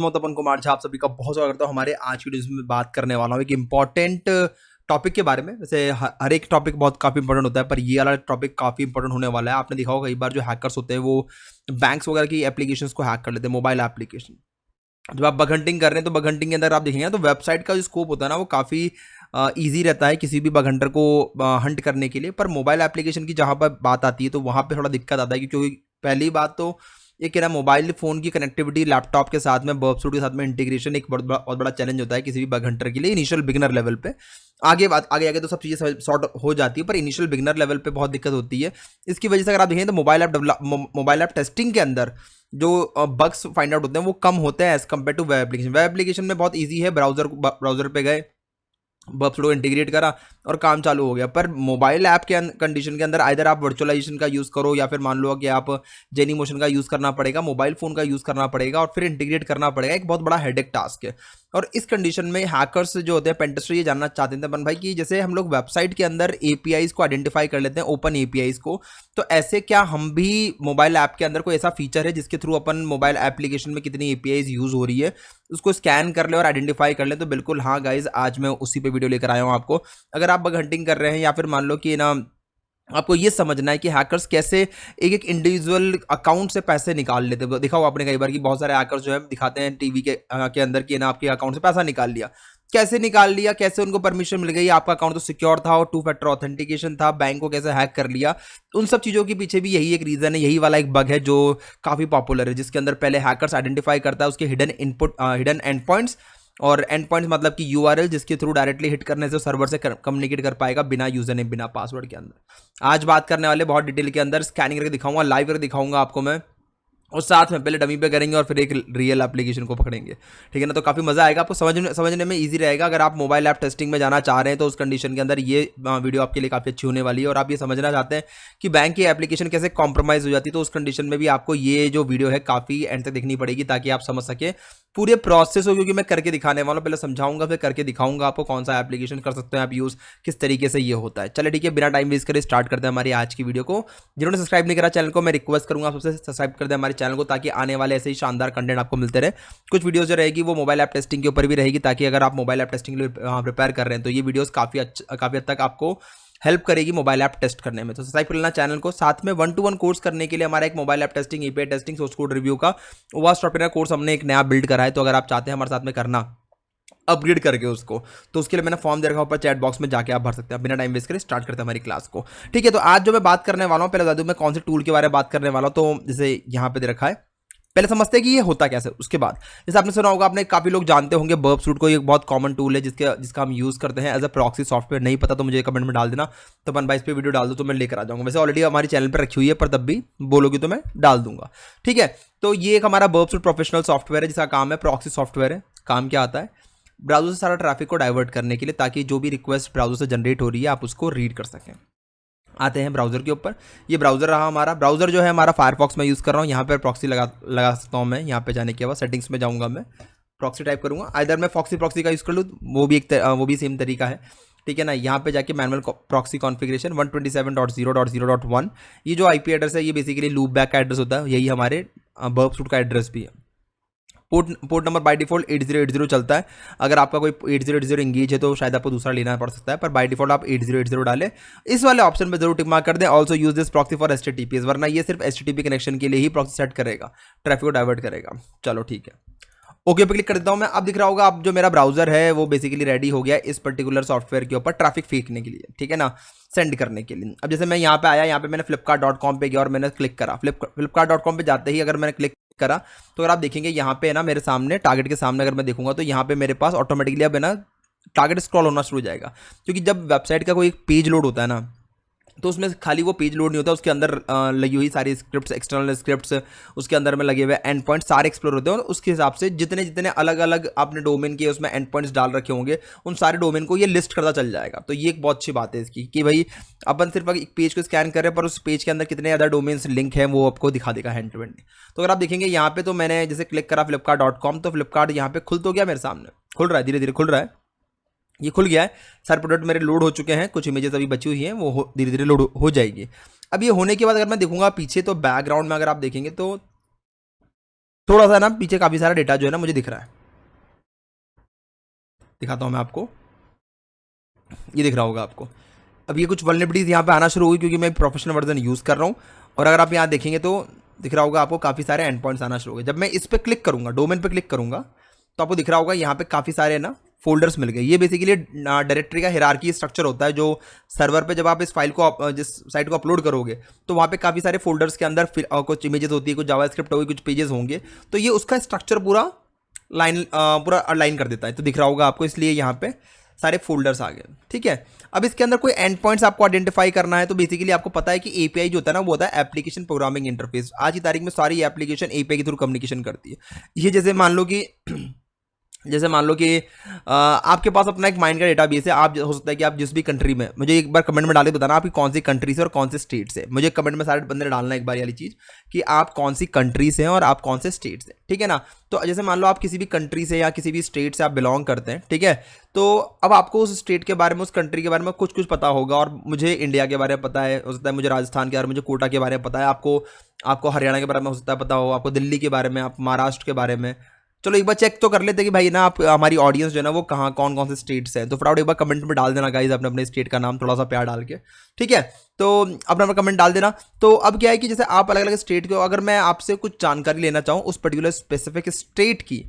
मैं तपन कुमार झा आप सभी का बहुत स्वागत करता हूँ। हमारे आज की वीडियो में बात करने वाला हूँ एक इम्पॉर्टेंट टॉपिक के बारे में। वैसे हर एक टॉपिक बहुत काफ़ी इंपॉर्टेंट होता है, पर ये वाला टॉपिक काफ़ी इंपॉर्टेंट होने वाला है। आपने देखा होगा कई बार जो हैकर्स होते हैं वो बैंक्स वगैरह की एप्लीकेशंस को हैक कर लेते हैं, मोबाइल एप्लीकेशन। जब आप बग हंटिंग कर रहे हैं तो बग हंटिंग के अंदर आप देखेंगे तो वेबसाइट का जो स्कोप होता है ना वो काफ़ी ईजी रहता है किसी भी बग हंटर को हंट करने के लिए। पर मोबाइल एप्लीकेशन की जहाँ पर बात आती है तो वहाँ पे थोड़ा दिक्कत आता है, क्योंकि पहली बात तो ये क्या ना, मोबाइल फ़ोन की कनेक्टिविटी लैपटॉप के साथ में बर्बसूट के साथ में इंटीग्रेशन एक बहुत बड़ा चैलेंज होता है किसी भी बग हंटर के लिए इनिशियल बिगनर लेवल पे। आगे आगे तो सब चीज़ें सॉर्ट हो जाती है, पर इनिशियल बिगनर लेवल पे बहुत दिक्कत होती है। इसकी वजह से अगर आप देखें तो मोबाइल ऐप टेस्टिंग के अंदर जो बग्स फाइंड आउट होते हैं वो कम होते हैं as compare to web application. Web application में बहुत ईजी है, ब्राउजर पे गए, बर्बसूट को इंटीग्रेट करा और काम चालू हो गया। पर मोबाइल ऐप के कंडीशन के अंदर आइदर आप वर्चुअलाइजेशन का यूज़ करो या फिर मान लो कि आप जेनी मोशन का यूज़ करना पड़ेगा, मोबाइल फ़ोन का यूज़ करना पड़ेगा और फिर इंटीग्रेट करना पड़ेगा। एक बहुत बड़ा हेडेक टास्क है। और इस कंडीशन में हैकर्स जो होते हैं, पेंटेस्टर, ये जानना चाहते थे अपन भाई कि जैसे हम लोग वेबसाइट के अंदर एपीआईज को आइडेंटिफाई कर लेते हैं, ओपन एपीआईज को, तो ऐसे क्या हम भी मोबाइल ऐप के अंदर कोई ऐसा फीचर है जिसके थ्रू अपन मोबाइल एप्लीकेशन में कितनी एपीआईज यूज़ हो रही है उसको स्कैन कर ले और आइडेंटिफाई कर ले? तो बिल्कुल हाँ गाइज, आज मैं उसी पे वीडियो लेकर आया हूँ आपको। अगर आप बग हंटिंग कर रहे हैं या फिर मान लो कि ना आपको ये समझना है कि हैकर्स कैसे एक एक इंडिविजुअल अकाउंट से पैसे निकाल लेते हैं। देखा हो आपने कई बार कि बहुत सारे हैकर्स जो है दिखाते हैं टीवी के अंदर कि ना आपके अकाउंट से पैसा निकाल लिया। कैसे निकाल लिया, कैसे उनको परमिशन मिल गई, आपका अकाउंट तो सिक्योर था और टू फैक्टर ऑथेंटिकेशन था, बैंक को कैसे हैक कर लिया? उन सब चीज़ों के पीछे भी यही एक रीज़न है, यही वाला एक बग है जो काफ़ी पॉपुलर है, जिसके अंदर पहले हैकर्स आइडेंटिफाई करता है उसके हिडन एंड पॉइंट्स। और एंड पॉइंट्स मतलब कि यूआरएल जिसके थ्रू डायरेक्टली हिट करने से सर्वर से कम्युनिकेट कर पाएगा बिना यूजर नेम, बिना पासवर्ड के अंदर। आज बात करने वाले बहुत डिटेल के अंदर, स्कैनिंग करके दिखाऊंगा, लाइव करके दिखाऊंगा आपको मैं, और साथ में पहले डमी पे करेंगे और फिर एक रियल एप्लीकेशन को पकड़ेंगे। ठीक है ना? तो काफ़ी मज़ा आएगा, आपको समझने में इजी रहेगा। अगर आप मोबाइल ऐप टेस्टिंग में जाना चाह रहे हैं तो उस कंडीशन के अंदर ये वीडियो आपके लिए काफ़ी अच्छी होने वाली है। और आप ये समझना चाहते हैं कि बैंक की एप्लीकेशन कैसे कॉम्प्रोमाइज़ हो जाती है, तो उस कंडीशन में भी आपको ये जो वीडियो है काफ़ी एंड तक देखनी पड़ेगी ताकि आप समझ सकें पूरे प्रोसेस हो, क्योंकि मैं करके दिखाने वाला हूँ। पहले समझाऊंगा फिर करके दिखाऊंगा आपको कौन सा एप्लीकेशन कर सकते हैं आप यूज़, किस तरीके से ये होता है। चलिए ठीक है, बिना टाइम वेस्ट करे स्टार्ट करते हैं हमारी आज की वीडियो को। जिन्होंने सब्सक्राइब नहीं करा चैनल को, मैं रिक्वेस्ट करूंगा आप सबसे सब्सक्राइब कर दें हमारे चैनल को, ताकि आने वाले ऐसे ही शानदार कंटेंट आपको मिलते रहे। कुछ वीडियोस जो रहेगी वो मोबाइल ऐप टेस्टिंग के ऊपर भी रहेगी, ताकि अगर आप मोबाइल ऐप टेस्टिंग के लिए प्रिपेयर कर रहे हैं तो ये वीडियोस काफ़ी हद तक आपको हेल्प करेगी मोबाइल ऐप टेस्ट करने में। तो सब्सक्राइब कर लेना चैनल को। साथ में 1-to-1 कोर्स करने के लिए हमारा एक mobile app testing, API testing, source code review का वास्ट सॉफ्टवेयर कोर्स हमने एक नया बिल्ड करा है। तो अगर आप चाहते हैं हमारे साथ में करना, अपग्रेड करके उसको, तो उसके लिए मैंने फॉर्म दे रखा ऊपर चैट बॉक्स में, जाके आप भर सकते हैं। बिना टाइम वेस्ट करे स्टार्ट करते हैं हमारी क्लास को। ठीक है, तो आज जो मैं बात करने वाला हूँ, पहले बता दूँ मैं कौन से टूल के बारे में बात करने वाला हूँ। तो जैसे यहाँ पे दे रखा है, पहले समझते हैं कि ये होता कैसे। उसके बाद जैसे आपने सुना होगा, आपने काफ़ी लोग जानते होंगे बर्बसूट को, एक बहुत कॉमन टूल है जिसका हम यूज़ करते हैं एज अ प्रॉक्सी सॉफ्टवेयर। नहीं पता तो मुझे कमेंट में डाल देना, तो अपन भाई इस पर वीडियो डाल दो तो मैं लेकर आ जाऊंगा। वैसे ऑलरेडी हमारे चैनल पर रखी हुई है, पर तब भी बोलोगे तो मैं डाल दूंगा। ठीक है, तो ये एक हमारा बर्बसूट प्रोफेशनल सॉफ्टवेयर है जिसका काम है प्रॉक्सी सॉफ्टवेयर है। काम क्या आता है? ब्राउजर से सारा ट्रैफिक को डाइवर्ट करने के लिए, ताकि जो भी रिक्वेस्ट ब्राउजर से जनरेट हो रही है आप उसको रीड कर सकें। आते हैं ब्राउज़र के ऊपर। ये ब्राउज़र रहा हमारा। ब्राउज़र जो है हमारा फायरफॉक्स में यूज़ कर रहा हूँ। यहाँ पर प्रॉक्सी लगा सकता हूँ मैं। यहाँ पे जाने के बाद सेटिंग्स में जाऊँगा, मैं प्रॉक्सी टाइप करूँगा। इधर मैं प्रॉक्सी का यूज़ कर लूँ, वो भी सेम तरीका है। ठीक है ना? यहाँ पे जाके मैनुअल प्रॉक्सी कॉन्फ़िगरेशन 127.0.0.1, ये जो आईपी एड्रेस है ये बेसिकली लूप बैक का एड्रेस होता है। यही हमारे बर्बसूट का एड्रेस भी है। पोर्ट नंबर बाय डिफॉल्ट 8080 चलता है। अगर आपका कोई 8080 इंगेज है तो शायद आपको दूसरा लेना पड़ सकता है, पर बाय डिफॉल्ट आप 8080 डालें। इस वाले ऑप्शन पे जरूर टिक मार्क कर दें, also use this proxy for HTTPS, वरना ये सिर्फ एचटीटीपी कनेक्शन के लिए ही प्रॉक्सी सेट करेगा, ट्रैफिक को डाइवर्ट करेगा। चलो ठीक है, ओके पे क्लिक कर देता हूँ मैं। अब दिख रहा होगा अब जो मेरा ब्राउजर है वो बेसिकली रेडी हो गया इस पर्टिकुलर सॉफ्टवेयर के ऊपर ट्रैफिक फेंकने के लिए। ठीक है ना? सेंड करने के लिए। अब जैसे मैं यहाँ पे आया, यहाँ पे मैंने flipkart.com पे गया और मैंने क्लिक करा। flipkart.com पे जाते ही अगर मैंने क्लिक करा तो अगर आप देखेंगे यहाँ पे है ना, मेरे सामने टारगेट के सामने अगर मैं देखूंगा तो यहाँ पे मेरे पास ऑटोमेटिकली अब है ना टारगेट स्क्रॉल होना शुरू हो जाएगा। क्योंकि जब वेबसाइट का कोई एक पेज लोड होता है ना, तो उसमें खाली वो पेज लोड नहीं होता, उसके अंदर लगी हुई सारी स्क्रिप्ट्स, एक्सटर्नल स्क्रिप्ट्स, उसके अंदर में लगे हुए एंड पॉइंट सारे एक्सप्लोर होते हैं। और उसके हिसाब से जितने जितने अलग अलग आपने डोमेन के उसमें एंड पॉइंट्स डाल रखे होंगे, उन सारे डोमेन को ये लिस्ट करता चल जाएगा। तो ये एक बहुत अच्छी बात है इसकी कि भाई अपन सिर्फ एक पेज को स्कैन कर रहे हैं, पर उस पेज के अंदर कितने अदर डोमेन्स लिंक हैं वो आपको दिखा देगा हैंड टू हैंड। तो अगर आप देखेंगे यहाँ पे, तो मैंने जैसे क्लिक करा flipkart.com, तो फ्लिपकार्ट यहाँ पे खुल तो गया, मेरे सामने खुल रहा है, धीरे धीरे खुल रहा है। ये खुल गया है, सारे प्रोडक्ट मेरे लोड हो चुके हैं, कुछ इमेजेस अभी बची हुई हैं, वो धीरे धीरे लोड हो जाएगी। अब ये होने के बाद अगर मैं देखूंगा पीछे, तो बैकग्राउंड में अगर आप देखेंगे तो थोड़ा सा ना पीछे काफ़ी सारा डेटा जो है ना मुझे दिख रहा है, दिखाता हूँ मैं आपको, ये दिख रहा होगा आपको। अब ये कुछ वल्नरेबिलिटीज यहाँ पे आना शुरू हुई क्योंकि मैं प्रोफेशनल वर्जन यूज़ कर रहा हूँ। और अगर आप यहाँ देखेंगे तो दिख रहा होगा आपको काफ़ी सारे एंड पॉइंट्स आना शुरू हो गए। जब मैं इस पर क्लिक करूँगा, डोमेन पे क्लिक करूँगा, तो आपको दिख रहा होगा यहाँ पे काफ़ी सारे ना फोल्डर्स मिल गए। ये बेसिकली डायरेक्टरी का हिरार्की स्ट्रक्चर होता है जो सर्वर पे जब आप इस फाइल को, जिस साइट को अपलोड करोगे, तो वहाँ पे काफ़ी सारे फोल्डर्स के अंदर कुछ इमेजेस होती है, कुछ जावास्क्रिप्ट होगी, कुछ पेजेस होंगे, तो ये उसका स्ट्रक्चर पूरा अलाइन कर देता है। तो दिख रहा होगा आपको, इसलिए यहाँ पे सारे फोल्डर्स आ गए। ठीक है, अब इसके अंदर कोई एंड पॉइंट्स आपको आइडेंटिफाई करना है, तो बेसिकली आपको पता है कि एपीआई जो होता है ना, वो होता है एप्लीकेशन प्रोग्रामिंग इंटरफेस। आज की तारीख में सारी एप्लीकेशन एपीआई के थ्रू कम्युनिकेशन करती है। ये जैसे मान लो कि आपके पास अपना एक माइंड का डेटाबेस है। आप हो सकता है कि आप जिस भी कंट्री में, मुझे एक बार कमेंट में डाल के बताना आपकी कौन सी कंट्री से और कौन से स्टेट से। मुझे कमेंट में सारे बंदे डालना एक बार वाली चीज़ कि आप कौन सी कंट्री से हैं और आप कौन से स्टेट से। ठीक है ना, तो जैसे मान लो आप किसी भी कंट्री से या किसी भी स्टेट से आप बिलोंग करते हैं, ठीक है, तो अब आपको उस स्टेट के बारे में, उस कंट्री के बारे में कुछ पता होगा। और मुझे इंडिया के बारे में पता है, हो सकता है मुझे राजस्थान के बारे में, मुझे कोटा के बारे में पता है, आपको हरियाणा के बारे में हो सकता है पता हो, आपको दिल्ली के बारे में, आप महाराष्ट्र के बारे में। चलो एक बार चेक तो कर लेते कि भाई ना आप, हमारी ऑडियंस जो है ना वो कहाँ कौन कौन से स्टेट्स हैं। तो फटाफट एक बार कमेंट में डाल देना गाइस, अपने अपने स्टेट का नाम थोड़ा सा प्यार डाल के। ठीक है, तो अपना अपना कमेंट डाल देना। तो अब क्या है कि जैसे आप अलग अलग स्टेट के, अगर मैं आपसे कुछ जानकारी लेना चाहूँ उस पर्टिकुलर स्पेसिफिक स्टेट की,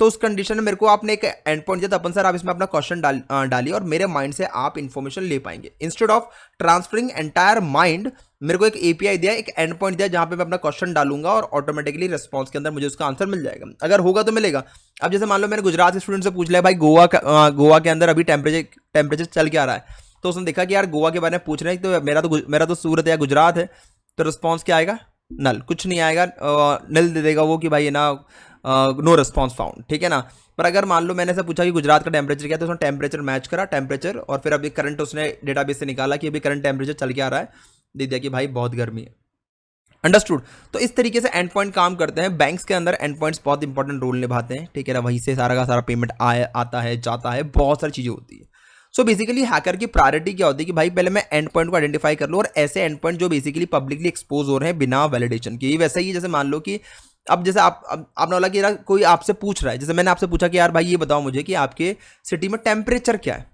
तो उस कंडीशन में मेरे को आपने एक एंड पॉइंट दिया, तपन सर आप इसमें अपना क्वेश्चन डालिए और मेरे माइंड से आप इन्फॉर्मेशन ले पाएंगे। Instead of transferring entire mind, मेरे को एक एपीआई दिया, एक एंड पॉइंट दिया जहां पे मैं अपना क्वेश्चन डालूंगा और ऑटोमेटिकली रिस्पॉन्स के अंदर मुझे उसका आंसर मिल जाएगा। अगर होगा तो मिलेगा। अब जैसे मान लो मैंने गुजरात के स्टूडेंट से पूछ लिया भाई गोवा के अंदर अभी टेम्परेचर चल क्या रहा है, तो उसने देखा कि यार गोवा के बारे में पूछ रहे हैं, तो मेरा तो सूरत या गुजरात है, तो रिस्पॉन्स क्या आएगा? नल, कुछ नहीं आएगा, नल दे देगा वो कि भाई ना नो रिस्पॉन्स फाउंड। ठीक है ना, पर अगर मान लो मैंने से पूछा कि गुजरात का टेम्परेचर क्या है, तो उसने टेम्परेचर मैच करा, टेम्परेचर, और फिर अभी करंट उसने डेटाबेस से निकाला कि अभी करंट टेम्परेचर चल के आ रहा है, दे दिया कि भाई बहुत गर्मी है। अंडरस्टूड। तो इस तरीके से एंड पॉइंट काम करते हैं। बैंक्स के अंदर एंड पॉइंट्स बहुत इंपॉर्टेंट रोल निभाते हैं। ठीक है ना, वहीं से सारा का सारा पेमेंट आता है, जाता है, बहुत सारी चीज़ें होती है। सो बेसिकली हैकर की प्रायोरिटी क्या होती है कि भाई पहले मैं एंड पॉइंट को आइडेंटिफाई कर लूँ, और ऐसे एंड पॉइंट जो बेसिकली पब्लिकली एक्सपोज हो रहे हैं बिना वैलिडेशन के। वैसे ही जैसे मान लो कि अब जैसे आपने बोला कि यार कोई आपसे पूछ रहा है, जैसे मैंने आपसे पूछा कि यार भाई ये बताओ मुझे कि आपके सिटी में टेम्परेचर क्या है,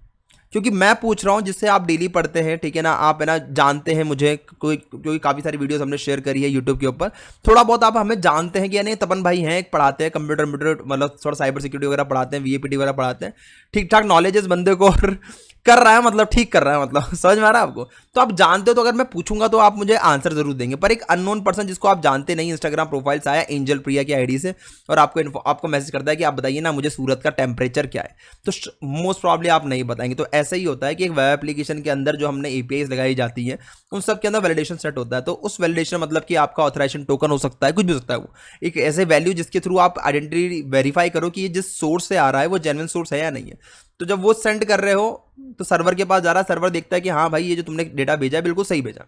क्योंकि मैं पूछ रहा हूँ जिससे आप डेली पढ़ते हैं। ठीक है ना, आप है ना जानते हैं मुझे, क्योंकि काफ़ी सारी वीडियोस हमने शेयर करी है यूट्यूब के ऊपर, थोड़ा बहुत आप हमें जानते हैं कि नहीं तपन भाई हैं, एक पढ़ाते हैं कंप्यूटर मतलब थोड़ा साइबर सिक्योरिटी वगैरह पढ़ाते हैं, वीएपीटी वगैरह पढ़ाते हैं, ठीक ठाक नॉलेज है इस बंदे को, और कर रहा है, मतलब ठीक कर रहा है, मतलब समझ में आ रहा है आपको। तो आप जानते हो, तो अगर मैं पूछूंगा तो आप मुझे आंसर जरूर देंगे। पर एक अननोन पर्सन जिसको आप जानते नहीं, इंस्टाग्राम प्रोफाइल से आया एंजल प्रिया की आईडी से, और आपको मैसेज करता है कि आप बताइए ना मुझे सूरत का टेम्परेचर क्या है, तो मोस्ट प्रॉब्ली आप नहीं बताएंगे। तो ऐसा ही होता है कि एक वेब एप्लीकेशन के अंदर जो हमने एपीआईज लगाई जाती है, उन सब के अंदर वैलिडेशन सेट होता है। तो उस वैलिडेशन मतलब कि आपका ऑथराइजेशन टोकन हो सकता है, कुछ भी हो सकता है, वो एक ऐसे वैल्यू जिसके थ्रू आप आइडेंटिटी वेरीफाई करो कि ये जिस सोर्स से आ रहा है वो जेन्युइन सोर्स है या नहीं है। तो जब वो सेंड कर रहे हो तो सर्वर के पास जा रहा है, सर्वर देखता है कि हाँ भाई ये जो तुमने डेटा भेजा है बिल्कुल सही भेजा।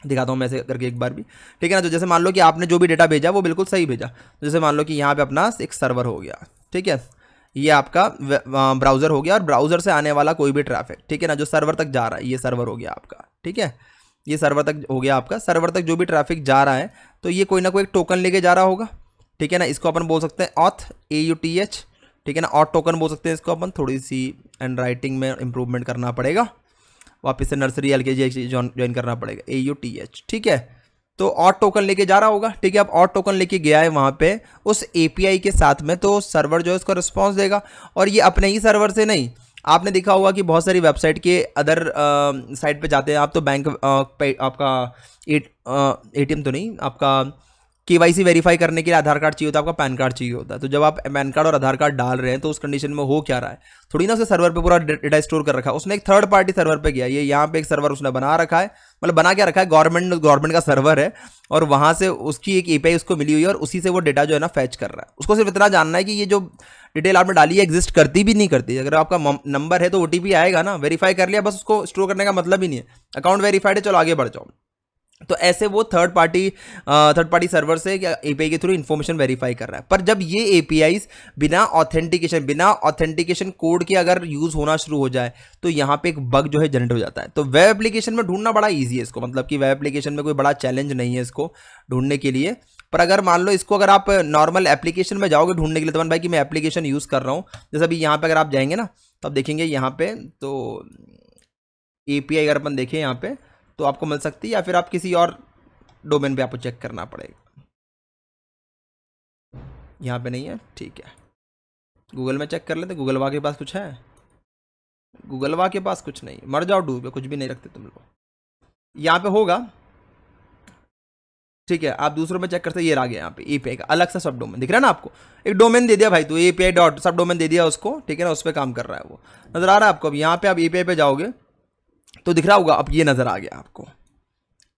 दिखाता हूँ मैं ऐसे करके एक बार भी। ठीक है ना, तो जैसे मान लो कि आपने जो भी डेटा भेजा वो बिल्कुल सही भेजा। तो जैसे मान लो कि यहाँ पे अपना एक सर्वर हो गया, ठीक है, ये आपका ब्राउजर हो गया, और ब्राउजर से आने वाला कोई भी ट्रैफिक, ठीक है ना, जो सर्वर तक जा रहा है, ये सर्वर हो गया आपका। ठीक है, ये सर्वर तक हो गया आपका। सर्वर तक जो भी ट्रैफिक जा रहा है तो ये कोई ना कोई एक टोकन लेके जा रहा होगा। ठीक है ना, इसको अपन बोल सकते हैं ऑथ, AUTH। ठीक है ना, ऑथ टोकन बोल सकते हैं इसको अपन। थोड़ी सी एंड राइटिंग में इंप्रूवमेंट करना पड़ेगा, वापस से नर्सरी LKG ज्वाइन करना पड़ेगा, AUTH। ठीक है, तो ऑट टोकन लेके जा रहा होगा। ठीक है, अब ऑट टोकन लेके गया है वहाँ पे उस API के साथ में, तो सर्वर जो है उसको रिस्पॉन्स देगा। और ये अपने ही सर्वर से नहीं, आपने देखा होगा कि बहुत सारी वेबसाइट के अदर साइट पे जाते हैं आप, तो बैंक आपका ATM तो नहीं, आपका KYC वेरीफाई करने के लिए आधार कार्ड चाहिए होता है, आपका पैन कार्ड चाहिए होता है। तो जब आप पैन कार्ड और आधार कार्ड डाल रहे हैं तो उस कंडीशन में हो क्या रहा है, थोड़ी ना उसके सर्वर पे पूरा डेटा स्टोर कर रखा है, उसने एक थर्ड पार्टी सर्वर पे गया। ये यहाँ पे एक सर्वर उसने बना रखा है, मतलब बना क्या रखा है, गवर्नमेंट का सर्वर है, और वहाँ से उसकी एक API उसको मिली हुई है, और उसी से वो डेटा जो है ना फैच कर रहा है। उसको सिर्फ इतना जानना है कि ये जो डिटेल आपने डाली है एग्जिस्ट करती भी नहीं करती। अगर आपका नंबर है तो OTP आएगा ना, वेरीफाई कर लिया, बस उसको स्टोर करने का मतलब ही नहीं है, अकाउंट वेरीफाइड है, चलो आगे बढ़ जाओ। तो ऐसे वो थर्ड पार्टी सर्वर से API के थ्रू इन्फॉर्मेशन वेरीफाई कर रहा है। पर जब ये APIs बिना ऑथेंटिकेशन कोड के अगर यूज होना शुरू हो जाए तो यहाँ पे एक बग जो है जनरेट हो जाता है। तो वेब एप्लीकेशन में ढूंढना बड़ा ईजी है इसको, मतलब कि वेब एप्लीकेशन में कोई बड़ा चैलेंज नहीं है इसको ढूंढने के लिए। पर अगर मान लो इसको अगर आप नॉर्मल एप्लीकेशन में जाओगे ढूंढने के लिए तमन भाई कि मैं एप्लीकेशन यूज़ कर रहा हूँ, जैसे अभी यहाँ पे अगर आप जाएंगे ना तो आप देखेंगे यहाँ पे तो API अगर अपन देखें यहाँ पे तो आपको मिल सकती है, या फिर आप किसी और डोमेन पे आपको चेक करना पड़ेगा। यहाँ पे नहीं है, ठीक है, गूगल में चेक कर लेते। गूगलवा के पास कुछ है? गूगलवा के पास कुछ नहीं, मर जाओ डूब, कुछ भी नहीं रखते तुम लोग। यहाँ पे होगा, ठीक है, आप दूसरों में चेक करते, ये आ गया यहाँ पे API का अलग सा सब डोमेन दिख रहा है ना आपको, एक डोमेन दे दिया भाई, तो API डॉट सब डोमेन दे दिया उसको, ठीक है ना, उस पर काम कर रहा है वो, नजर आ रहा है आपको। अब यहाँ पे आप API पे जाओगे तो दिख रहा होगा, अब ये नजर आ गया आपको,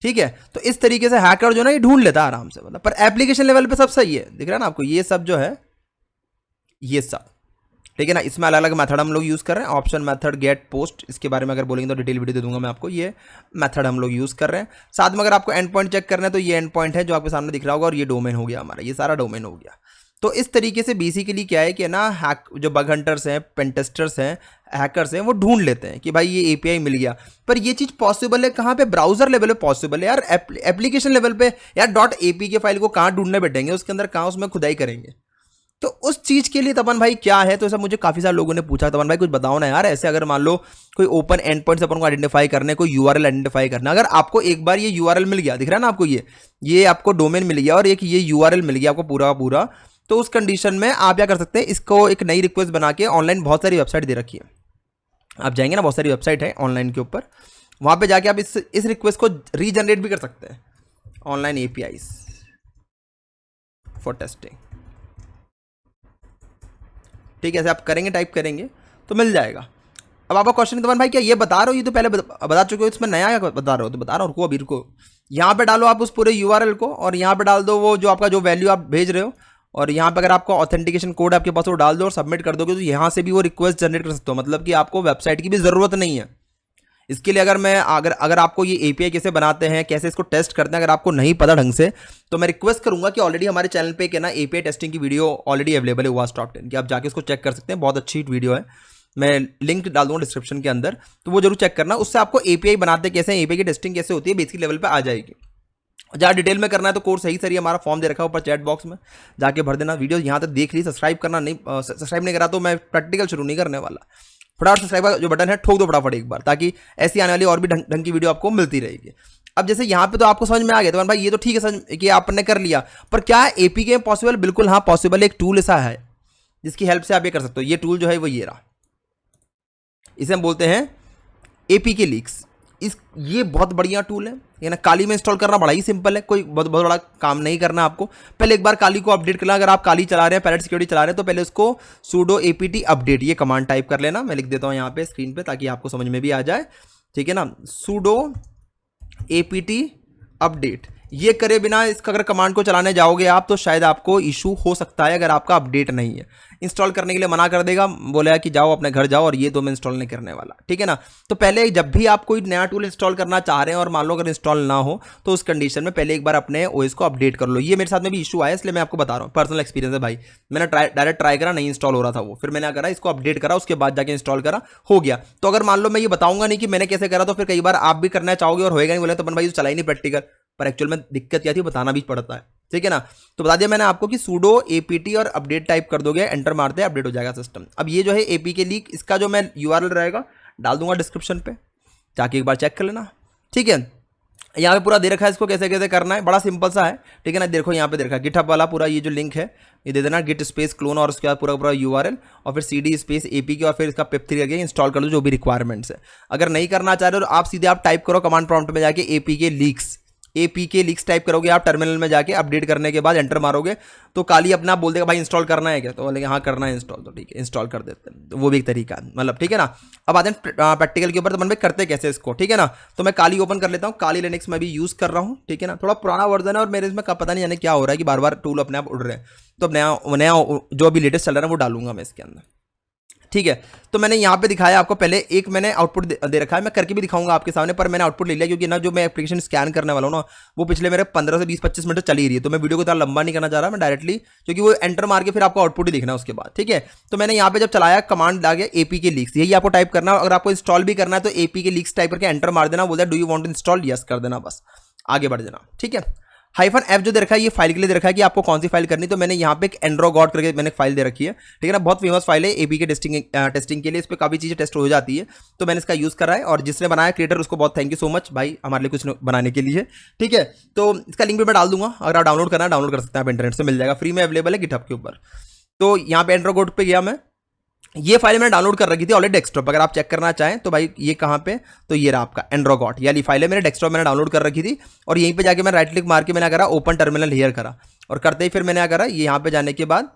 ठीक है। तो इस तरीके से हैकर जो ना ये ढूंढ लेता है आराम से, मतलब पर एप्लीकेशन लेवल पे सब सही है, दिख रहा है ना आपको, ये सब जो है ये सब, ठीक है ना। इसमें अलग अलग मेथड हम लोग यूज़ कर रहे हैं, ऑप्शन मेथड, गेट, पोस्ट, इसके बारे में अगर बोलेंगे तो डिटेल वीडियो दे दूंगा मैं आपको। ये मेथड हम लोग यूज़ कर रहे हैं। साथ में अगर आपको एंड पॉइंट चेक करना है तो ये एंड पॉइंट है जो आपके सामने दिख रहा होगा, और ये डोमेन हो गया हमारा, ये सारा डोमेन हो गया। तो इस तरीके से बेसिकली क्या है कि ना हैक जो बग हंटर्स हैं, पेंटेस्टर्स हैं, हैकर्स हैं, वो ढूंढ लेते हैं कि भाई ये API मिल गया। पर ये चीज़ पॉसिबल है कहाँ पे? ब्राउजर लेवल पे पॉसिबल है यार, एप्लीकेशन लेवल पे यार .apk फाइल को कहाँ ढूंढने बैठेंगे, उसके अंदर कहाँ उसमें खुदाई करेंगे? तो उस चीज़ के लिए तपन भाई क्या है, तो ऐसा मुझे काफ़ी सारे लोगों ने पूछा, तपन भाई कुछ बताओ ना यार, ऐसे अगर मान लो कोई ओपन एंड पॉइंट्स अपन को आइडेंटिफाई करने, कोई URL आइडेंटिफाई करना, अगर आपको एक बार ये URL मिल गया, दिख रहा है ना आपको, ये आपको डोमेन मिल गया और एक ये URL मिल गया आपको पूरा पूरा, तो उस कंडीशन में आप क्या कर सकते हैं, इसको एक नई रिक्वेस्ट बना के, ऑनलाइन बहुत सारी वेबसाइट दे रखी है, आप जाएंगे ना बहुत सारी वेबसाइट है ऑनलाइन के ऊपर, वहाँ पे जाके आप इस रिक्वेस्ट को रीजनरेट भी कर सकते हैं, ऑनलाइन APIs फॉर टेस्टिंग, ठीक है। ऐसे आप करेंगे, टाइप करेंगे तो मिल जाएगा। अब आपका क्वेश्चन तमन भाई क्या ये बता रहे हो, ये तो पहले बता चुके हो, इसमें नया क्या बता रहे हो? तो बता रहा हूँ, रुको अभी रुको, यहाँ पे डालो आप उस पूरे URL को, और यहाँ पे डाल दो वो जो आपका जो वैल्यू आप भेज रहे हो, और यहाँ पे अगर आपका ऑथेंटिकेशन कोड आपके पास वो डाल दो और सबमिट कर दोगे, तो यहाँ से भी वो रिक्वेस्ट जनरेट कर सकते हो, मतलब कि आपको वेबसाइट की भी ज़रूरत नहीं है। इसके लिए अगर आपको ये API कैसे बनाते हैं, कैसे इसको टेस्ट करते हैं, अगर आपको नहीं पता ढंग से, तो मैं रिक्वेस्ट करूंगा कि ऑलरेडी हमारे चैनल पे क्या ना API टेस्टिंग की वीडियो ऑलरेडी अवेलेबल है WASP टॉप 10 की, आप जाके उसको चेक कर सकते हैं, बहुत अच्छी वीडियो है, मैं लिंक डाल दूंगा डिस्क्रिप्शन के अंदर, तो वो जरूर चेक करना, उससे आपको API बनाते कैसे हैं, API की टेस्टिंग कैसे होती है, बेसिक लेवल पर आ जाएगी। जहाँ डिटेल में करना है तो कोर्स सही हमारा फॉर्म दे रखा है ऊपर चैट बॉक्स में, जाके भर देना। वीडियो यहाँ तक देख ली, सब्सक्राइब नहीं करा तो मैं प्रैक्टिकल शुरू नहीं करने वाला, फटाफट सब्सक्राइब का जो बटन है ठोक दो फटाफट एक बार, ताकि ऐसी आने वाली और भी ढंग की वीडियो आपको मिलती रहेगी। अब जैसे यहाँ पे तो आपको समझ में आ गया तो भाई ये तो ठीक है समझ कि आपने कर लिया, पर क्या APK पॉसिबल? बिल्कुल हाँ पॉसिबल है। एक टूल ऐसा है जिसकी हेल्प से आप ये कर सकते हो, ये टूल जो है वो ये रहा, इसे हम बोलते हैं APK लीक्स। ये बहुत बढ़िया टूल है, ये ना काली में इंस्टॉल करना बड़ा ही सिंपल है, कोई बहुत बड़ा काम नहीं करना आपको। पहले एक बार काली को अपडेट करना, अगर आप काली चला रहे हैं, पैरेट सिक्योरिटी चला रहे हैं, तो पहले उसको sudo apt अपडेट ये कमांड टाइप कर लेना, मैं लिख देता हूँ यहाँ पे स्क्रीन पे ताकि आपको समझ में भी आ जाए, ठीक है ना। sudo apt अपडेट ये करे बिना इसका अगर कमांड को चलाने जाओगे आप तो शायद आपको इशू हो सकता है, अगर आपका अपडेट नहीं है। इंस्टॉल करने के लिए मना कर देगा, बोलेगा कि जाओ अपने घर जाओ, और ये तो मैं इंस्टॉल नहीं करने वाला, ठीक है ना। तो पहले जब भी आप कोई नया टूल इंस्टॉल करना चाह रहे हैं और मान लो अगर इंस्टॉल ना हो, तो उस कंडीशन में पहले एक बार अपने OS को अपडेट कर लो। ये मेरे साथ में भी इशू आया, इसलिए मैं आपको बता रहा हूँ, पर्सनल एक्सपीरियंस है भाई। मैंने डायरेक्ट ट्राई करा, नहीं इंस्टॉल हो रहा था वो, फिर मैंने करा इसको अपडेट करा, उसके बाद जाके इंस्टॉल करा, हो गया। तो अगर मान लो मैं ये बताऊंगा नहीं कि मैंने कैसे करा, तो फिर कई बार आप भी करना चाहोगे और होएगा नहीं, बोले तो अपन भाई चला ही नहीं प्रैक्टिकल, पर एक्चुअल में दिक्कत क्या थी बताना भी पड़ता है, ठीक है ना। तो बता दिया मैंने आपको कि sudo apt और अपडेट टाइप कर दोगे, एंटर मारते हैं, अपडेट हो जाएगा सिस्टम। अब ये जो है APK लीक, इसका जो मैं URL रहेगा डाल दूंगा डिस्क्रिप्शन पे, जाके एक बार चेक कर लेना, ठीक है। यहाँ पे पूरा दे रखा है इसको कैसे कैसे करना है, बड़ा सिंपल सा है, ठीक है ना। देखो यहाँ पे दे रखा है गिटहब वाला पूरा ये जो लिंक है ये दे देना, git स्पेस क्लोन और उसके बाद पूरा पूरा URL और फिर cd स्पेस APK और फिर इसका pip3 करके इंस्टॉल कर लो जो भी रिक्वायरमेंट्स है। अगर नहीं करना चाह रहे हो तो आप सीधे आप टाइप करो कमांड प्रॉम्प्ट में जाके APK लीक्स टाइप करोगे आप टर्मिनल में जाके, अपडेट करने के बाद एंटर मारोगे तो काली अपना बोल देगा भाई इंस्टॉल करना है क्या, तो बोलेंगे हाँ करना है इंस्टॉल, तो ठीक है इंस्टॉल कर देते हैं, तो वो भी एक तरीका है, मतलब ठीक है ना। अब आते हैं प्रैक्टिकल के ऊपर, तो मन में करते कैसे इसको, ठीक है ना। तो मैं काली ओपन कर लेता हूँ, काली लिनक्स में भी यूज़ कर रहा हूँ, ठीक है ना। थोड़ा पुराना वर्जन है और मेरे इसमें पता नहीं जाने क्या हो रहा है कि बार बार टूल अपने आप उड़ रहे हैं, तो अब नया जो अभी लेटेस्ट चल रहा है वो डालूंगा मैं इसके अंदर, ठीक है। तो मैंने यहाँ पे दिखाया आपको, पहले एक मैंने आउटपुट दे रखा है, मैं करके भी दिखाऊंगा आपके सामने, पर मैंने आउटपुट ले लिया क्योंकि ना जो मैं एप्लीकेशन स्कैन करने वाला हूँ ना वो पिछले मेरे 15 से 20-25 मिनट चली रही है, तो मैं वीडियो को इतना लंबा नहीं करना चाह रहा मैं डायरेक्टली, क्योंकि वो एंटर मार के फिर आपको आउटपुट ही दिखना है उसके बाद, ठीक है। तो मैंने यहाँ पे जब चलाया कमांड आ गया APK लीक्स, यही आपको टाइप करना है। अगर आपको इंस्टॉल भी करना है तो APK लीक्स टाइप करके एंटर मार देना, बोलता है do you want to install, yes कर देना, बस आगे बढ़ जाना, ठीक है। हाइफन एफ जो दे रखा है ये फाइल के लिए दे रखा है कि आपको कौन सी फाइल करनी, तो मैंने यहाँ पे एक एंड्रोगॉट करके मैंने एक फाइल दे रखी है, ठीक है ना। बहुत फेमस फाइल है एपी के टेस्टिंग के लिए, इस पर काफ़ी चीज़ें टेस्ट हो जाती है, तो मैंने इसका यूज़ करा है। और जिसने बनाया क्रिएटर उसको बहुत थैंक यू सो मच भाई, हमारे लिए कुछ बनाने के लिए, ठीक है। तो इसका लिंक भी मैं डाल दूंगा, अगर आप डाउनलोड करना है डाउनलोड कर सकते हैं, आप इंटरनेट से मिल जाएगा, फ्री में अवेलेबल है गिटहब के ऊपर। तो यहाँ पे एंड्रोगॉट पे गया मैं, ये फाइल मैंने डाउनलोड कर रखी थी ऑलरेडी डेस्कटॉप, अगर आप चेक करना चाहें तो भाई ये कहाँ पे, तो ये रहा आपका एंड्रोगॉट, ये वाली फाइल है, मेरे डेस्कटॉप मैंने डाउनलोड कर रखी थी। और यहीं पे जाके मैं राइट क्लिक मार के मैंने करा ओपन टर्मिनल हियर करा, और करते ही फिर मैंने क्या करा, ये यहाँ पे जाने के बाद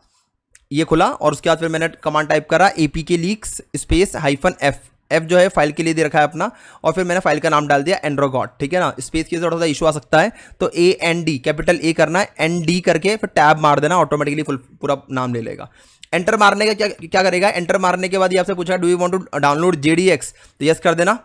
ये खुला, और उसके बाद फिर मैंने कमांड टाइप करा APK leaks space -F, F जो है फाइल के लिए दे रखा है अपना, और फिर मैंने फाइल का नाम डाल दिया एंड्रोगॉट, ठीक है ना। स्पेस की थोड़ा सा इशू आ सकता है, तो AND कैपिटल A करना है, ND करके फिर टैब मार देना, ऑटोमेटिकली पूरा नाम ले लेगा। एंटर मारने का क्या करेगा, एंटर मारने के बाद ये आपसे पूछा do you want to download JDX, तो यस कर देना,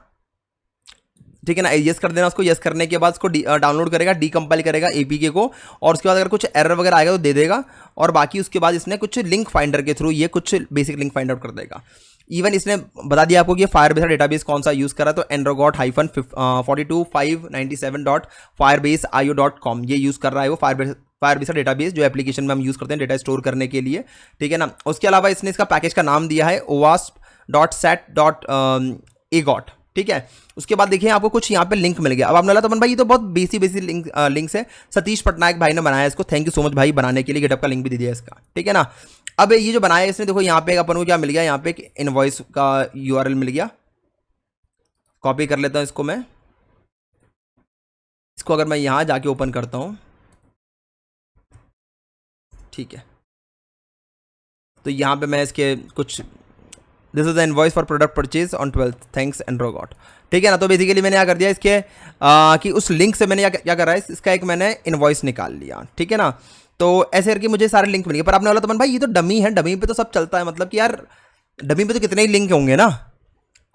ठीक है ना, यस कर देना उसको। यस करने के बाद उसको डाउनलोड करेगा, डीकंपाइल करेगा APK को, और उसके बाद अगर कुछ एरर वगैरह आएगा तो दे देगा, और बाकी उसके बाद इसने कुछ लिंक फाइंडर के थ्रू ये कुछ बेसिक लिंक फाइंड आउट कर देगा। इवन इसने बता दिया आपको कि फायरबेस का डेटाबेस कौन सा यूज़ करा, तो androgot-42.597.firebase.io.com ये यूज़ कर रहा है वो फायरबेस का डेटाबेस, जो एप्लीकेशन में हम यूज़ करते हैं डेटा स्टोर करने के लिए, ठीक है ना। उसके अलावा इसने इसका पैकेज का नाम दिया है OWASP.set.agot, ठीक है। उसके बाद देखिए आपको कुछ यहाँ पे लिंक मिल गया। अब आपने बोला तो भाई ये तो बहुत बेसिक लिंक्स है, सतीश पटनायक भाई ने बनाया इसको, थैंक यू सो मच भाई बनाने के लिए, गिटहब का लिंक भी दे दिया इसका, ठीक है ना। अब ये जो बनाया इसने देखो यहाँ पे अपन को क्या मिल गया, यहाँ पे एक इनवॉइस का URL मिल गया, कॉपी कर लेता हूँ इसको मैं, इसको अगर मैं यहाँ जाके ओपन करता हूँ, ठीक है, तो यहाँ पे मैं इसके कुछ this is the invoice for product purchase on 12th thanks एंड्रोगॉट, ठीक है ना। तो बेसिकली मैंने क्या कर दिया इसके कि उस लिंक से मैंने क्या करा है, इसका एक मैंने इनवॉइस निकाल लिया, ठीक है ना। तो ऐसे करके मुझे सारे लिंक मिल गए, पर आपने बोला तो भाई ये तो डमी है, डमी पे तो सब चलता है, मतलब कि यार डमी पे तो कितने ही लिंक होंगे ना,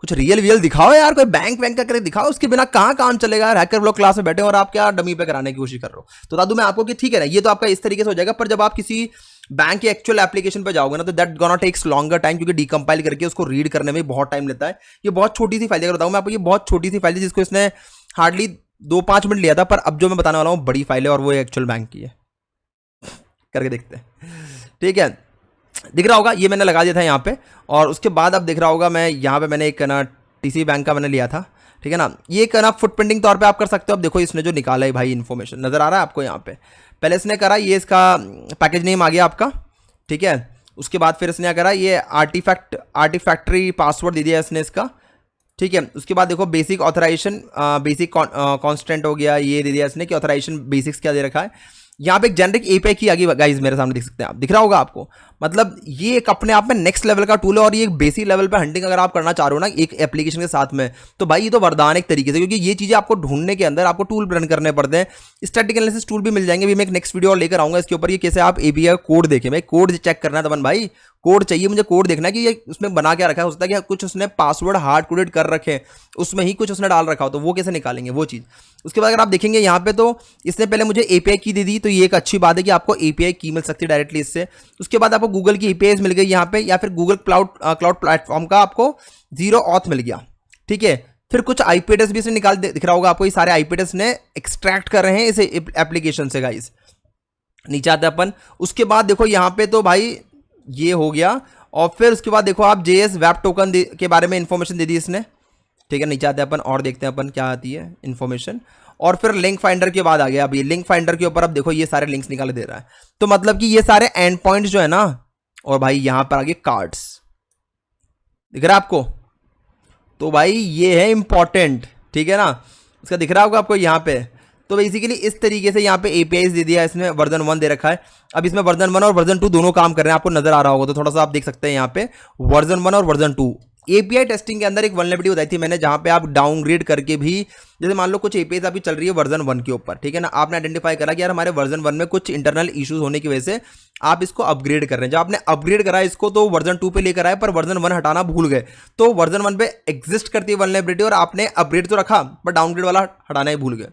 कुछ रियल दिखाओ यार, कोई बैंक का करके दिखाओ, उसके बिना कहाँ काम चलेगा यार। हैकर लोग क्लास में बैठे और आप क्या डमी पे कराने की कोशिश कर रहे हो। तो बता दूं मैं आपको कि ठीक है ना, ये तो आपका इस तरीके से हो जाएगा, पर जब आप किसी बैंक के एक्चुअल एप्लीकेशन पे जाओगे ना, तो that gonna takes longer time, क्योंकि डीकंपाइल करके उसको रीड करने में बहुत टाइम लेता है। ये बहुत छोटी सी फाइल है, बताऊँ मैं आपको, ये बहुत छोटी सी फाइल है जिसको इसने हार्डली 2-5 मिनट लिया था, पर अब जो मैं बताने वाला हूँ बड़ी फाइल है, और वो एक्चुअल बैंक की है, करके देखते हैं, ठीक है। दिख रहा होगा ये मैंने लगा दिया था यहाँ पे, और उसके बाद अब दिख रहा होगा मैं यहाँ पे मैंने एक ना TCB बैंक का मैंने लिया था, ठीक है ना। ये एक ना फुटप्रिंटिंग तौर पे आप कर सकते हो। अब देखो इसने जो निकाला है भाई इन्फॉर्मेशन नजर आ रहा है आपको यहाँ पे, पहले इसने करा ये इसका पैकेज नेम आ गया आपका, ठीक है। उसके बाद फिर इसने क्या करा, ये आर्टिफैक्टरी पासवर्ड दे दिया इसने इसका, ठीक है। उसके बाद देखो बेसिक ऑथराइजेशन, बेसिक कॉन्स्टेंट हो गया, ये दे दिया इसने कि ऑथराइजेशन बेसिक्स क्या दे रखा है। यहाँ पे एक जेनरिक API की आ गई गाइस, मेरे सामने देख सकते हैं आप, दिख रहा होगा आपको। मतलब ये एक अपने आप में नेक्स्ट लेवल का टूल है, और ये एक बेसिक लेवल पे हंटिंग अगर आप करना चाह रहे हो ना एक एप्लीकेशन के साथ में, तो भाई ये तो वरदान एक तरीके से, क्योंकि ये चीजें आपको ढूंढने के अंदर आपको टूल रन करने पड़ते हैं। स्टैटिक एनालिसिस टूल भी मिल जाएंगे, भी मैं एक नेक्स्ट वीडियो लेकर आऊंगा इसके ऊपर, ये कैसे आप API कोड देखें, भाई कोड चेक करना है तमन भाई, कोड चाहिए मुझे, कोड देखना है कि ये उसमें बना क्या रखा है। हो सकता है कि कुछ उसने पासवर्ड हार्ड कोडेड कर रखे, उसमें ही कुछ उसने डाल रखा हो, तो वो कैसे निकालेंगे वो चीज़। उसके बाद अगर आप देखेंगे यहाँ पे, तो इसने पहले मुझे API की दे दी, तो ये एक अच्छी बात है कि आपको API की मिल सकती है डायरेक्टली इससे। उसके बाद आपको गूगल की APIs मिल गई यहाँ पे, या फिर गूगल क्लाउड प्लेटफॉर्म का आपको 0 ऑथ मिल गया, ठीक है। फिर कुछ IP एड्रेस भी इसने निकाल दिख रहा होगा आपको, ये सारे IP एड्रेस ने एक्सट्रैक्ट कर रहे हैं इस एप्लीकेशन से गाइस। नीचे आते हैं अपन, उसके बाद देखो यहाँ पे तो भाई ये हो गया, और फिर उसके बाद देखो आप JS वेब टोकन के बारे में इंफॉर्मेशन दे दी इसने, ठीक है। नीचे आते हैं अपन और देखते हैं अपन क्या आती है इंफॉर्मेशन, और फिर लिंक फाइंडर के बाद आ गया। अब ये लिंक फाइंडर के ऊपर अब देखो ये सारे लिंक्स निकाल दे रहा है, तो मतलब कि ये सारे एंड पॉइंट्स जो है ना, और भाई यहां पर आगे कार्ड्स दिख रहा है आपको, तो भाई ये है इंपॉर्टेंट, ठीक है ना। उसका दिख रहा होगा आपको यहाँ पे। तो बेसिकली इस तरीके से यहाँ पे APIs दे दिया इसने, वर्जन 1 दे रखा है। अब इसमें वर्जन 1 और वर्जन 2 दोनों काम कर रहे हैं, आपको नजर आ रहा होगा, तो थोड़ा सा आप देख सकते हैं यहाँ पे वर्जन 1 और वर्जन 2। API टेस्टिंग के अंदर एक वल्नरेबिलिटी बताई थी मैंने, जहां पे आप डाउनग्रेड करके भी, जैसे मान लो कुछ APIs अभी चल रही है वर्जन 1 के ऊपर, ठीक है ना, आपने आइडेंटिफाई करा कि यार हमारे वर्जन 1 में कुछ इंटरनल इश्यूज होने की वजह से आप इसको अपग्रेड कर रहे हैं। जब आपने अपग्रेड करा इसको तो वर्जन 2 पे लेकर आए, पर वर्जन 1 हटाना भूल गए, तो वर्जन 1 पे एग्जिस्ट करती है वल्नरेबिलिटी, और आपने अपग्रेड तो रखा पर डाउनग्रेड वाला हटाना ही भूल गए।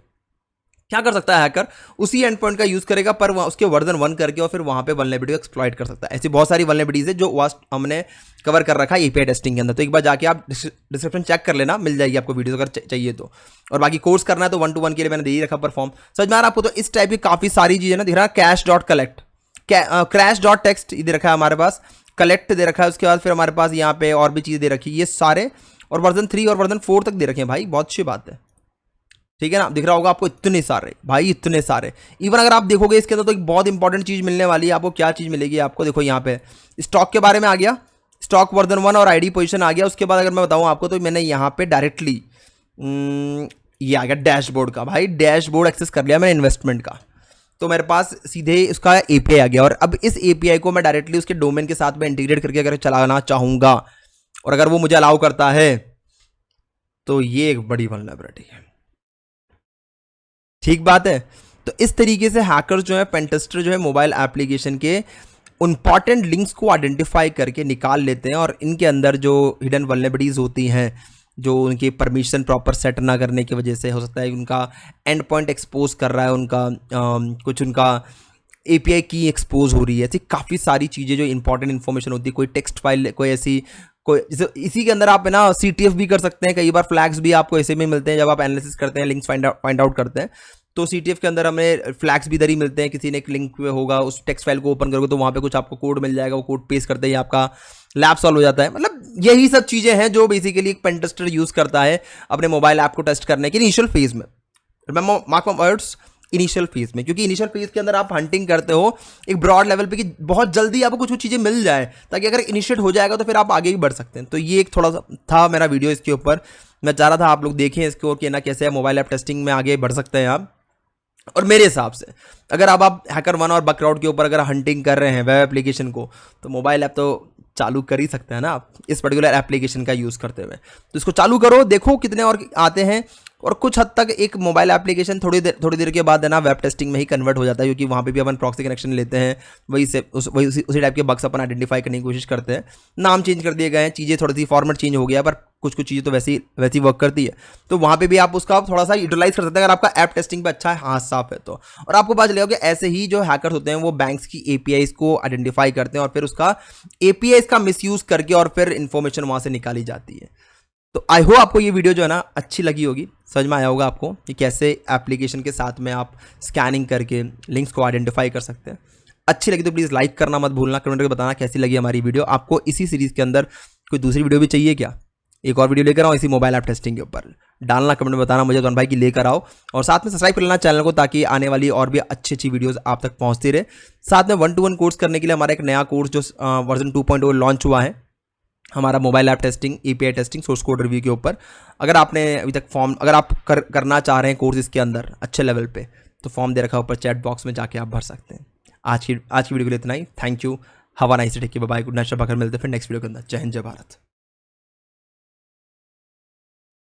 क्या कर सकता है हैकर, उसी एंड पॉइंट का यूज करेगा, पर उसके वर्जन 1 करके और फिर वहां पे वल्नरेबिलिटी को एक्सप्लॉइट कर सकता है। ऐसी बहुत सारी वल्नरेबिलिटीज है जो हमने कवर कर रखा है एपीआई टेस्टिंग के अंदर। तो एक बार जाके आप डिस्क्रिप्शन चेक कर लेना, मिल जाएगी आपको वीडियो अगर चाहिए तो। और बाकी कोर्स करना है तो 1-to-1 के लिए मैंने दे ही रखा परफॉर्म। समझ में आ रहा है आपको? तो इस टाइप की काफ़ी सारी चीज़ें ना दिख रहा है। कैश.कलेक्ट, क्रैश.टेक्स्ट दे रखा है हमारे पास, कलेक्ट दे रखा है, उसके बाद फिर हमारे पास यहाँ पे और भी चीज़ें दे रखी है, ये सारे, और वर्जन 3 और वर्जन 4 तक दे रखे हैं भाई, बहुत अच्छी बात है। ठीक है ना, दिख रहा होगा आपको, इतने सारे भाई, इतने सारे। इवन अगर आप देखोगे इसके अंदर तो एक बहुत इंपॉर्टेंट चीज़ मिलने वाली है आपको। क्या चीज़ मिलेगी आपको? देखो यहाँ पे स्टॉक के बारे में आ गया, स्टॉक वर्जन 1 और आईडी पोजीशन आ गया। उसके बाद अगर मैं बताऊँ आपको तो मैंने यहाँ पे डायरेक्टली ये आ गया डैशबोर्ड का, भाई डैशबोर्ड एक्सेस कर लिया मैंने इन्वेस्टमेंट का। तो मेरे पास सीधे उसका एपीआई आ गया, और अब इस एपीआई को मैं डायरेक्टली उसके डोमेन के साथ में इंटीग्रेट करके अगर चलाना चाहूँगा, और अगर वो मुझे अलाउ करता है, तो ये एक बड़ी वल्नरेबिलिटी है। ठीक बात है। तो इस तरीके से हैकर जो है, पेंटेस्टर जो है, मोबाइल एप्लीकेशन के इंपॉर्टेंट लिंक्स को आइडेंटिफाई करके निकाल लेते हैं, और इनके अंदर जो हिडन वल्नरेबिलिटीज होती हैं, जो उनकी परमिशन प्रॉपर सेट ना करने की वजह से हो सकता है, उनका एंड पॉइंट एक्सपोज कर रहा है, उनका कुछ उनका एपीआई की एक्सपोज हो रही है, ऐसी काफ़ी सारी चीज़ें जो इंपॉर्टेंट इन्फॉर्मेशन होती है, कोई टेक्स्ट फाइल, कोई ऐसी, कोई जैसे इसी के अंदर आप है ना सीटीएफ भी कर सकते हैं। कई बार फ्लैग्स भी आपको ऐसे में मिलते हैं जब आप एनालिसिस करते हैं, लिंक्स फाइंड आउट करते हैं। तो सीटीएफ के अंदर हमें फ्लैग्स भी इधर ही मिलते हैं। किसी ने एक लिंक पे होगा, उस टेक्स्ट फाइल को ओपन करोगे तो वहाँ पे कुछ आपको कोड मिल जाएगा, वो कोड पेस्ट करते ही आपका लैब सॉल्व हो जाता है। मतलब यही सब चीज़ें हैं जो बेसिकली एक पेंटेस्टर यूज़ करता है अपने मोबाइल ऐप को टेस्ट करने के इनिशियल फेज में। Mark my words, initial phase में, क्योंकि इनिशियल फेज के अंदर आप हंटिंग करते हो एक ब्रॉड लेवल पे कि बहुत जल्दी आपको कुछ चीज़ें मिल जाए, ताकि अगर इनिशिएट हो जाएगा तो फिर आप आगे भी बढ़ सकते हैं। तो ये एक थोड़ा सा था मेरा वीडियो इसके ऊपर। मैं चाह रहा था आप लोग देखें इसको कि ना कैसे मोबाइल ऐप टेस्टिंग में आगे बढ़ सकते हैं आप। और मेरे हिसाब से अगर आप HackerOne और बकराउड के ऊपर अगर हंटिंग कर रहे हैं वेब एप्लीकेशन को, तो मोबाइल ऐप तो चालू कर ही सकते हैं ना आप इस पर्टिकुलर एप्लीकेशन का यूज़ करते हुए। तो इसको चालू करो, देखो कितने और आते हैं। और कुछ हद तक एक मोबाइल एप्लीकेशन थोड़ी देर के बाद है ना वेब टेस्टिंग में ही कन्वर्ट हो जाता है, क्योंकि वहाँ पे भी अपन प्रॉक्सी कनेक्शन लेते हैं, वही से उसी टाइप के बग्स अपन आइडेंटिफाई करने की कोशिश करते हैं। नाम चेंज कर दिए गए हैं, चीज़ें थोड़ी सी फॉर्मेट चेंज हो गया, पर कुछ चीज़ें तो वैसी वर्क करती है। तो वहाँ पे भी आप उसका थोड़ा सा यूटिलाइज कर सकते हैं अगर आपका ऐप टेस्टिंग पे अच्छा है, हाथ साफ है तो। और आपको पता चलेगा कि ऐसे ही जो हैकर्स होते हैं वो बैंक्स की एपीआईज को आइडेंटिफाई करते हैं, और फिर उसका एपीआईज का मिसयूज करके और फिर इन्फॉर्मेशन वहाँ से निकाली जाती है। तो आई होप आपको ये वीडियो जो है ना अच्छी लगी होगी, समझ में आया होगा आपको कि कैसे एप्लीकेशन के साथ में आप स्कैनिंग करके लिंक्स को आइडेंटिफाई कर सकते हैं। अच्छी लगी तो प्लीज़ लाइक करना मत भूलना, कमेंट करके बताना कैसी लगी हमारी वीडियो। आपको इसी सीरीज़ के अंदर कोई दूसरी वीडियो भी चाहिए क्या? एक और वीडियो लेकर आओ इसी मोबाइल ऐप टेस्टिंग के ऊपर, डालना कमेंट में बताना मुझे, तो भाई की लेकर आओ। और साथ में सब्सक्राइब कर लेना चैनल को, ताकि आने वाली और भी अच्छी वीडियोस आप तक पहुंचती रहे। साथ में 1-to-1 कोर्स करने के लिए हमारा एक नया कोर्स जो वर्जन 2.0 लॉन्च हुआ है, हमारा mobile app testing, API testing, source code review के ऊपर। अगर आपने अभी तक फॉर्म अगर आप करना चाह रहे हैं कोर्स इसके अंदर अच्छे लेवल पे, तो फॉर्म दे रखा है ऊपर चैट बॉक्स में, जाके आप भर सकते हैं। आज की वीडियो के लिए इतना ही। Thank you, have a nice day, bye, good night, शब बखैर। मिलते हैं फिर नेक्स्ट वीडियो के अंदर। जय हिंद, जय भारत।